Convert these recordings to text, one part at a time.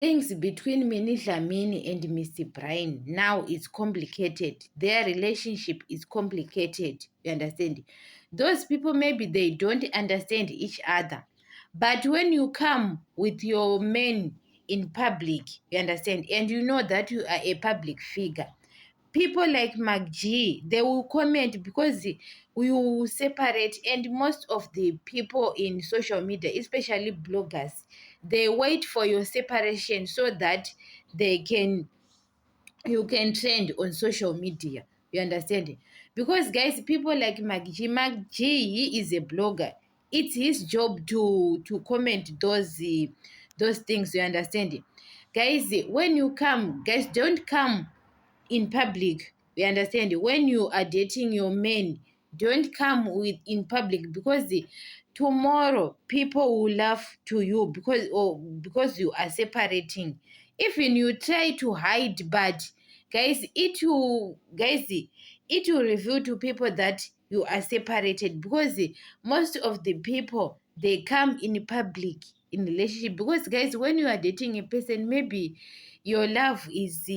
Things between Minnie Dlamini and Mr. Brian now is complicated. Their relationship is complicated. You understand? Those people maybe they don't understand each other. But when you come with your men in public, you understand, and you know that you are a public figure, people like McG, they will comment because we will separate. And most of the people in social media, especially bloggers, they wait for your separation so that they can you can trend on social media. You understand? Because guys, people like McG, he is a blogger. It's his job to comment those things. You understand? Guys, when you come, guys, don't come in public. You understand? When you are dating your man, don't come with in public, because tomorrow people will laugh to you because you are separating. Even you try to hide, but guys, it will reveal to people that you are separated, because most of the people they come in public in relationship. Because guys, when you are dating a person, maybe your love is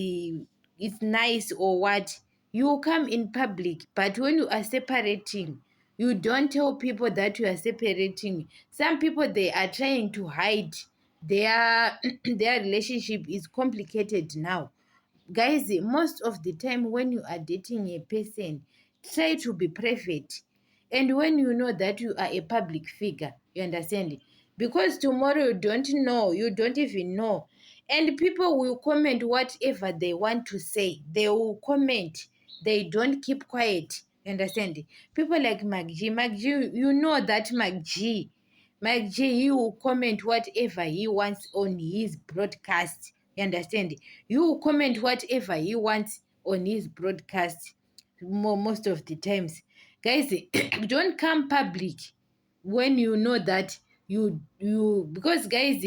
nice or what, you come in public. But when you are separating, you don't tell people that you are separating. Some people they are trying to hide their their relationship is complicated now. Guys, most of the time when you are dating a person, try to be private. And when you know that you are a public figure, you understand, because tomorrow you don't even know. And people will comment whatever they want to say. They will comment. They don't keep quiet. You understand? People like McG, you know that McG, he will comment whatever he wants on his broadcast. You understand? You will comment whatever he wants on his broadcast most of the times. Guys, don't come public when you know that because guys,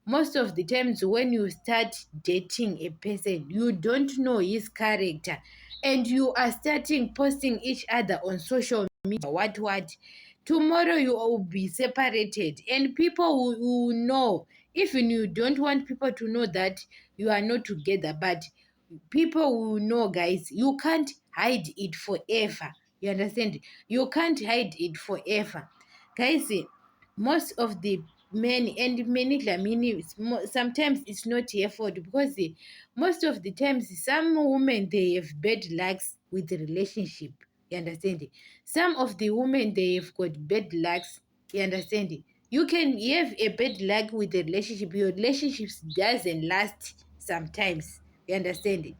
most of the times when you start dating a person, you don't know his character, and you are starting posting each other on social media, what tomorrow you will be separated, and people will know. Even you don't want people to know that you are not together, but people will know. Guys, you can't hide it forever. You understand? You can't hide it forever. Guys, most of the men and many Dlamini, sometimes it's not your fault, because most of the times some women they have bad lucks with the relationship. You understand? Some of the women they have got bad lucks. You understand? You can have a bad luck with the relationship. Your relationships doesn't last sometimes. You understand?